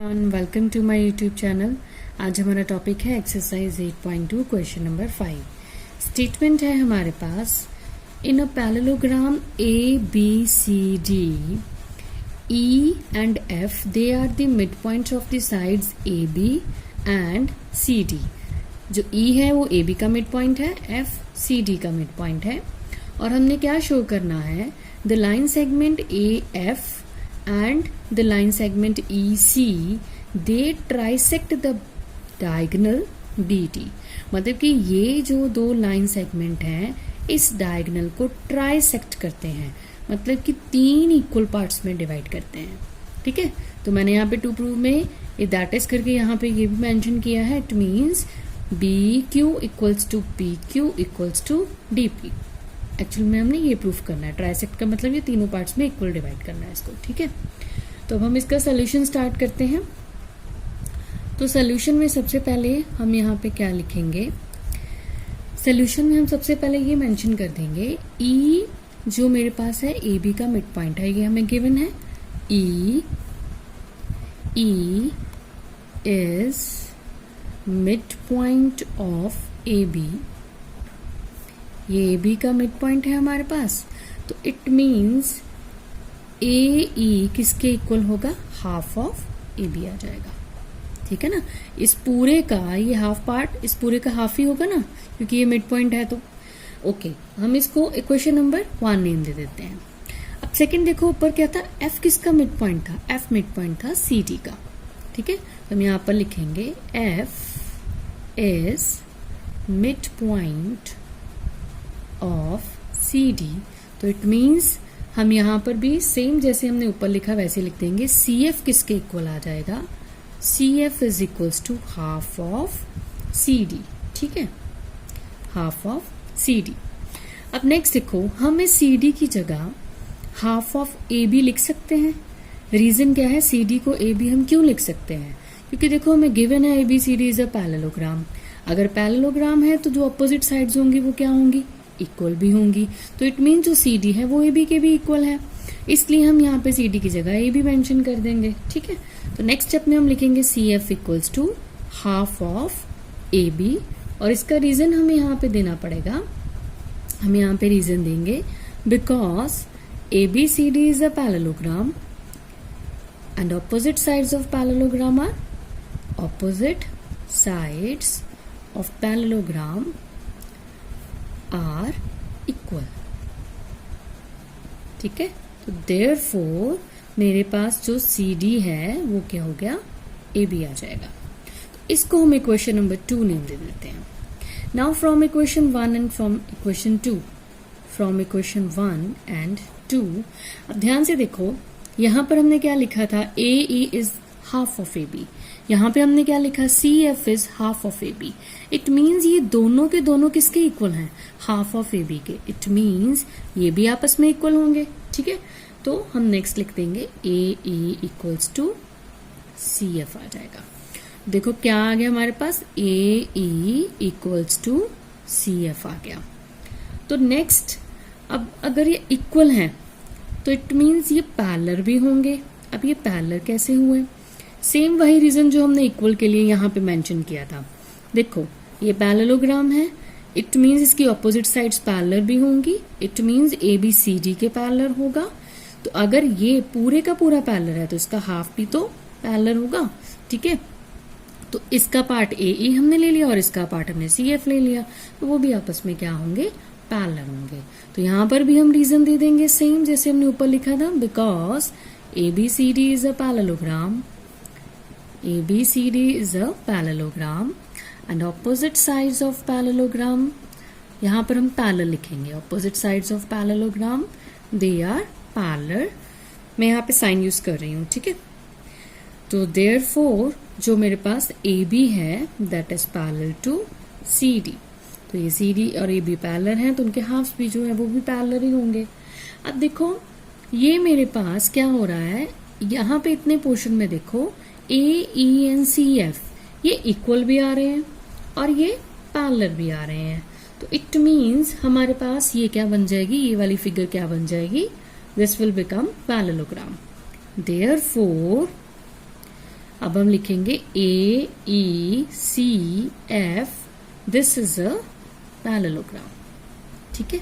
Welcome to my YouTube channel. आज हमारा topic है एक्सरसाइज 8.2 क्वेश्चन नंबर 5। स्टेटमेंट है हमारे पास, in a parallelogram A B C D E and F they are the mid points of the sides A B and C D. जो E है वो A B का mid point है, F C D का mid point है। और हमने क्या शो करना है, the line segment A F and the line segment EC they trisect the diagonal BD। मतलब कि ये जो दो लाइन सेगमेंट हैं इस डायगोनल को ट्राइसेक्ट करते हैं, मतलब कि तीन इक्वल पार्ट्स में डिवाइड करते हैं। ठीक है, तो मैंने यहाँ पे टू प्रूव में दैट इज करके यहाँ पे ये भी मेंशन किया है। It means BQ equals to PQ equals to DP। Actually में हमने ये प्रूफ करना है, ट्राइसेक्ट का मतलब ये तीनों पार्ट्स में इक्वल डिवाइड करना है इसको। ठीक है, तो अब हम इसका सोल्यूशन स्टार्ट करते हैं। तो सोल्यूशन में सबसे पहले हम यहाँ पे क्या लिखेंगे, सोल्यूशन में हम सबसे पहले ये मेंशन कर देंगे ई जो मेरे पास है ए बी का मिड पॉइंट है, ये हमें गिवन है। E is mid point of A B, ये ए बी का मिड पॉइंट है हमारे पास। तो इट मीन्स ए ई किसके इक्वल होगा, हाफ ऑफ ए बी आ जाएगा। ठीक है ना, इस पूरे का ये हाफ पार्ट इस पूरे का हाफ ही होगा ना, क्योंकि ये मिड पॉइंट है। तो ओके, हम इसको इक्वेशन नंबर 1 नेम दे देते हैं। अब सेकंड देखो, ऊपर क्या था, एफ किसका मिड पॉइंट था, एफ मिड पॉइंट था सी डी का। ठीक है, तो हम यहां पर लिखेंगे F is mid point of C D. तो इट मीन्स हम यहां पर भी सेम जैसे हमने ऊपर लिखा वैसे लिख देंगे। सी एफ किसके इक्वल आ जाएगा, C F is equals to half of C D. ठीक है, हाफ ऑफ सी डी। अब नेक्स्ट देखो, हम इस सी डी की जगह हाफ ऑफ ए बी लिख सकते हैं। रीजन क्या है, सी डी को ए बी हम क्यों लिख सकते हैं, क्योंकि देखो हमें गिवन है A B C D is a parallelogram. अगर पैरेललोग्राम है तो जो अपोजिट साइड्स होंगी वो क्या होंगी, इक्वल भी होंगी। तो इट मीन जो सी डी है वो ए बी के भी इक्वल है, इसलिए हम यहाँ पे सी डी की जगह ए बी मेंशन कर देंगे। ठीक है, तो नेक्स्ट स्टेप में हम लिखेंगे C F equals to half of A B. और इसका रीजन हमें यहाँ पे देना पड़ेगा, हम यहाँ पे रीजन देंगे because A B C D is a parallelogram and opposite sides of parallelogram are opposite sides of parallelogram are equal. ठीक है, तो देयरफॉर मेरे पास जो सी डी है वो क्या हो गया, ए बी आ जाएगा। तो इसको हम इक्वेशन नंबर 2 नेम दे देते हैं। Now from equation 1 and from equation 2, from equation 1 and 2, अब ध्यान से देखो यहां पर हमने क्या लिखा था, A E is half of A B. यहां पे हमने क्या लिखा, C F is half of A B. It means ये दोनों के दोनों किसके इक्वल हैं, हाफ ऑफ ए बी के। इट मीन्स ये भी आपस में इक्वल होंगे। ठीक है, तो हम नेक्स्ट लिख देंगे A E equals to C F आ जाएगा। देखो क्या आ गया हमारे पास, A E equals to C F आ गया। तो नेक्स्ट, अब अगर ये इक्वल हैं तो इट मीन्स ये पैरेलल भी होंगे। अब ये पैरेलल कैसे हुए, सेम वही रीजन जो हमने इक्वल के लिए यहाँ पे मेंशन किया था। देखो ये पैरेललोग्राम है, इट मीन्स इसकी ऑपोजिट साइड्स पैरेलल भी होंगी। It means A B C D के पैरेलल होगा। तो अगर ये पूरे का पूरा पैरेलल है तो इसका हाफ भी तो पैरेलल होगा। ठीक है, तो इसका पार्ट ए ई हमने ले लिया और इसका पार्ट हमने सी एफ ले लिया, तो वो भी आपस में क्या होंगे, पैरेलल होंगे। तो यहाँ पर भी हम रीजन दे देंगे सेम जैसे हमने ऊपर लिखा था, because A B C D is a parallelogram, ABCD is a parallelogram and opposite sides of parallelogram, यहाँ पर हम parallel लिखेंगे, opposite sides of parallelogram they are parallel। मैं यहाँ पे साइन यूज कर रही हूँ। ठीक है, तो therefore जो मेरे पास AB है that is parallel to CD। तो ये CD और AB पैरेलल हैं तो उनके हाफ्स भी जो है वो भी पैरेलल ही होंगे। अब देखो ये मेरे पास क्या हो रहा है, यहाँ पे इतने पोर्शन में देखो ए ई एन सी एफ ये इक्वल भी आ रहे हैं और ये पैरेलल भी आ रहे हैं। तो इट मीन्स हमारे पास ये क्या बन जाएगी, ये वाली फिगर क्या बन जाएगी, this will become parallelogram. Therefore अब हम लिखेंगे A E C F, this is a parallelogram. ठीक है,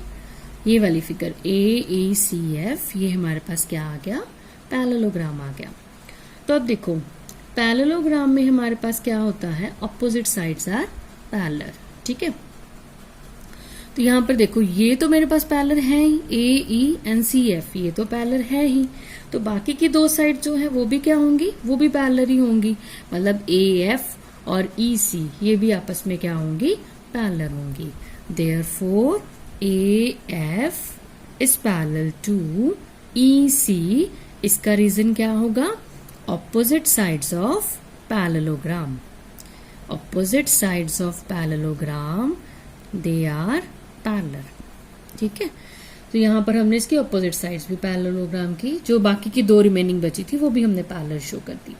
ये वाली figure A E C F, ये हमारे पास क्या आ गया, पैरेललोग्राम आ गया। तो अब देखो पैरेललोग्राम में हमारे पास क्या होता है, ऑपोजिट साइड्स आर पैरेलल। ठीक है, तो यहां पर देखो ये तो मेरे पास पैरेलल है ही, ए ई एन सी एफ ये तो पैरेलल है ही, तो बाकी की दो साइड जो है वो भी क्या होंगी, वो भी पैरेलल ही होंगी। मतलब ए एफ और ई सी ये भी आपस में क्या होंगी, पैरेलल होंगी। Therefore A F is parallel to E C, इसका रीजन क्या होगा, opposite sides of parallelogram. Opposite sides of parallelogram they are parallel. ठीक है, तो यहां पर हमने इसकी ऑपोजिट साइड्स भी पैरेललोग्राम की, जो बाकी की दो रिमेनिंग बची थी वो भी हमने पैरेलल शो कर दी।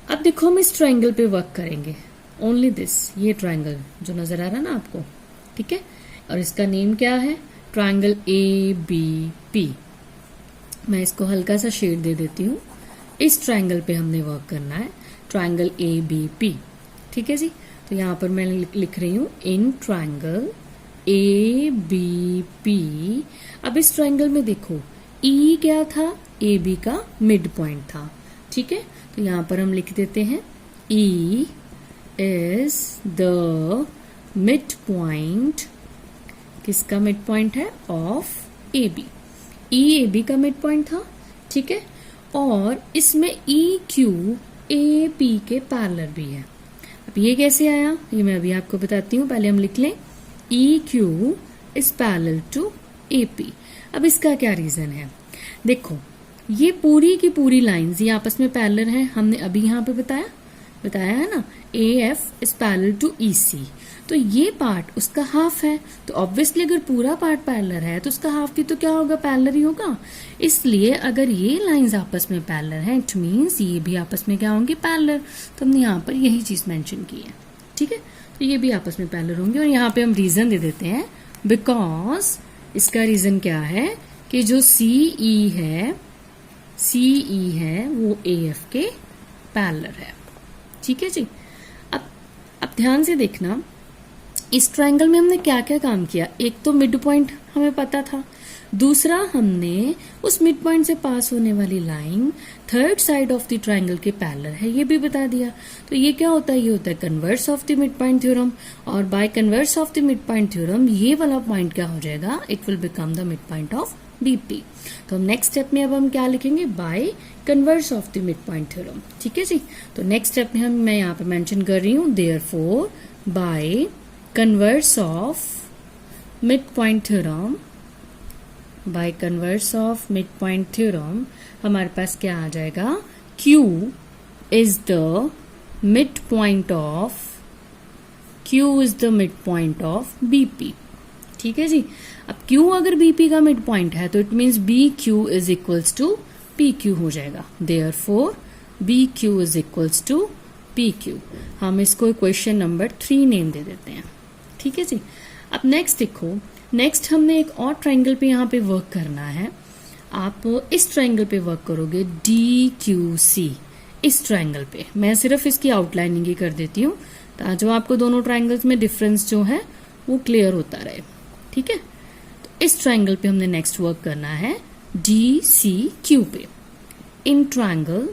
अब देखो हम इस ट्रायंगल पे वर्क करेंगे, ओनली दिस, ये ट्रायंगल जो नजर आ रहा है ना आपको। ठीक है, और इसका नेम क्या है, ट्रायंगल ए बी पी। मैं इसको हल्का सा शेड दे देती हूँ। इस ट्रायंगल पे हमने वर्क करना है, ट्रायंगल ए बी पी। ठीक है जी, तो यहां पर मैं लिख रही हूं in triangle A B P. अब इस ट्रायंगल में देखो ई क्या था, ए बी का मिड पॉइंट था। ठीक है, तो यहां पर हम लिख देते हैं E is the mid point, किसका मिड पॉइंट है, of A B. E A B का मिड पॉइंट था। ठीक है, और इसमें ई क्यू ए पी के पैरेलल भी है। अब ये कैसे आया, ये मैं अभी आपको बताती हूँ, पहले हम लिख लें E Q is parallel to A P. अब इसका क्या रीजन है, देखो ये पूरी की पूरी लाइंस ये आपस में पैरेलल है, हमने अभी यहाँ पे बताया है ना, A F is parallel to E C, तो ये पार्ट उसका हाफ है, तो ऑब्वियसली अगर पूरा पार्ट पैरेलल है तो उसका हाफ भी तो क्या होगा, पैरेलल ही होगा। इसलिए अगर ये लाइंस आपस में पैरेलल है, इट मीन्स ये भी आपस में क्या होंगे, पैरेलल। तो हमने यहाँ पर यही चीज मेंशन की है। ठीक है, तो ये भी आपस में पैरेलल होंगे। और यहाँ पे हम रीजन दे देते हैं, बिकॉज इसका रीजन क्या है कि जो सीई है वो ए एफ के पैरेलल है। ठीक है जी, अब ध्यान से देखना, इस ट्रायंगल में हमने क्या क्या काम किया, एक तो मिड पॉइंट हमें पता था, दूसरा हमने उस मिड पॉइंट से पास होने वाली line third side of the triangle के पैरेलल है, ये भी बता दिया। तो ये क्या होता है, ये होता है converse of the mid point theorem, और by converse of the mid point theorem ये वाला पॉइंट क्या हो जाएगा, it will become the mid point of BP. तो नेक्स्ट स्टेप में अब हम क्या लिखेंगे, by converse of the mid point theorem. ठीक है जी, तो नेक्स्ट स्टेप में मैं यहाँ पे मेंशन कर रही हूँ, therefore by converse of mid point theorem, bye converse of mid point theorem हमारे पास क्या आ जाएगा, Q is the mid point of BP। ठीक है जी, अब Q अगर BP का मिड पॉइंट है तो it means BQ is equals to PQ हो जाएगा। Therefore BQ is equals to PQ। हम इसको क्वेश्चन नंबर 3 नेम दे देते हैं। ठीक है जी, अब नेक्स्ट देखो, नेक्स्ट हमने एक और ट्रायंगल पे यहाँ पे वर्क करना है। आप इस ट्रायंगल पे वर्क करोगे DQC, इस ट्रायंगल पे मैं सिर्फ इसकी आउटलाइनिंग ही कर देती हूँ ताकि जो आपको दोनों ट्रायंगल्स में डिफरेंस जो है वो क्लियर होता रहे। ठीक है, तो इस ट्रायंगल पे हमने नेक्स्ट वर्क करना है DCQ पे, इन ट्रायंगल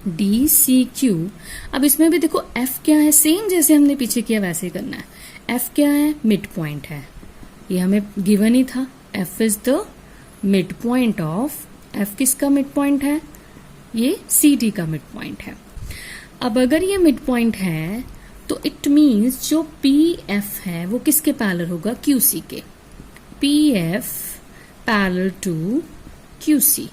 DCQ। अब इसमें भी देखो F क्या है, सेम जैसे हमने पीछे किया वैसे ही करना है। F क्या है, मिड पॉइंट है, ये हमें गिवन ही था, F is the mid point of, F किसका मिड पॉइंट है, ये CD का मिड पॉइंट है। अब अगर ये मिड पॉइंट है तो इट मीन्स जो PF है वो किसके पैरेलल होगा, QC के। PF parallel to QC।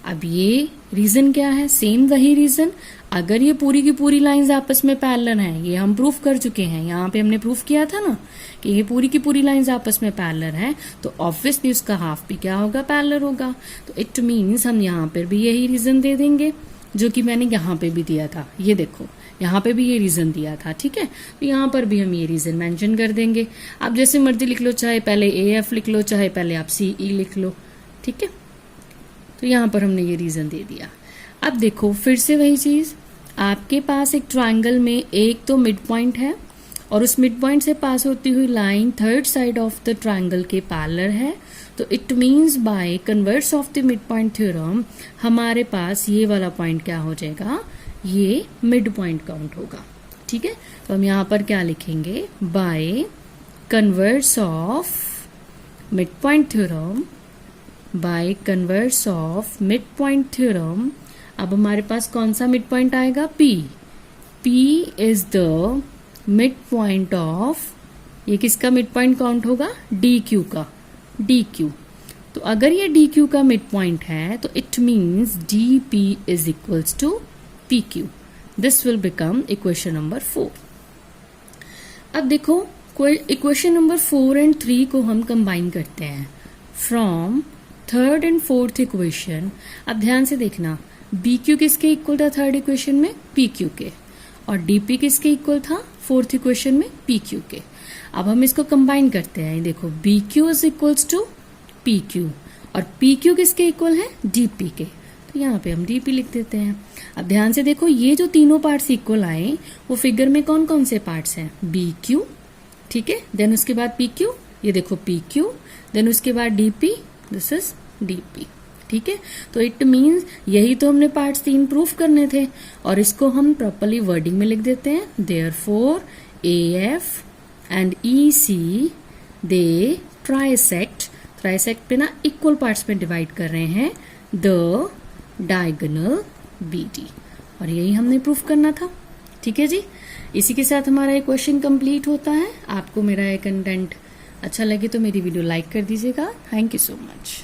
अब ये रीजन क्या है, सेम वही रीजन, अगर ये पूरी की पूरी लाइंस आपस में पैरेलल हैं, ये हम प्रूफ कर चुके हैं, यहाँ पे हमने प्रूफ किया था ना कि ये पूरी की पूरी लाइंस आपस में पैरेलल हैं, तो ऑब्वियसली उसका हाफ भी क्या होगा, पैरेलल होगा। तो इट मीन्स हम यहाँ पर भी यही रीजन दे देंगे जो कि मैंने यहाँ पे भी दिया था। ये देखो यहाँ पे भी ये रीजन दिया था। ठीक है, तो यहाँ पर भी हम ये रीजन मेंशन कर देंगे। आप जैसे मर्जी लिख लो, चाहे पहले AF लिख लो, चाहे पहले आप CE लिख लो। ठीक है, तो यहाँ पर हमने ये रीजन दे दिया। अब देखो फिर से वही चीज, आपके पास एक ट्रायंगल में एक तो मिड पॉइंट है और उस मिड पॉइंट से पास होती हुई line third side of the triangle के पैरेलल है, तो it means by converse of the mid point theorem हमारे पास ये वाला पॉइंट क्या हो जाएगा, ये मिड पॉइंट काउंट होगा। ठीक है, तो हम यहां पर क्या लिखेंगे, by converse of mid point theorem, bye converse of mid point theorem. अब हमारे पास कौन सा मिड पॉइंट आएगा, P is the mid point of, ये किसका मिड पॉइंट काउंट होगा, DQ का, DQ। तो अगर ये DQ का मिड पॉइंट है तो it means DP is equals to PQ। This will become equation number 4। अब देखो इक्वेशन नंबर 4 एंड 3 को हम कंबाइन करते हैं from third and fourth equation. अब ध्यान से देखना, BQ किसके इक्वल था थर्ड इक्वेशन में, PQ के, और DP किसके इक्वल था फोर्थ इक्वेशन में, PQ के। अब हम इसको कंबाइन करते हैं, देखो BQ is equals to PQ और PQ किसके इक्वल है, DP के, तो यहाँ पे हम DP लिख देते हैं। अब ध्यान से देखो, ये जो तीनों पार्ट्स इक्वल आए वो फिगर में कौन कौन से पार्ट्स हैं, BQ, ठीक है, देन उसके बाद PQ, ये देखो PQ, देन उसके बाद DP, दिस इज DP। ठीक है, तो इट मीन्स यही तो हमने पार्ट्स 3 प्रूफ करने थे और इसको हम प्रॉपरली वर्डिंग में लिख देते हैं, therefore AF and EC they trisect पे ना इक्वल पार्ट्स में डिवाइड कर रहे हैं द डायगोनल BD, और यही हमने प्रूफ करना था। ठीक है जी, इसी के साथ हमारा ये क्वेश्चन कंप्लीट होता है। आपको मेरा ये कंटेंट अच्छा लगे तो मेरी वीडियो लाइक कर दीजिएगा। Thank you so much.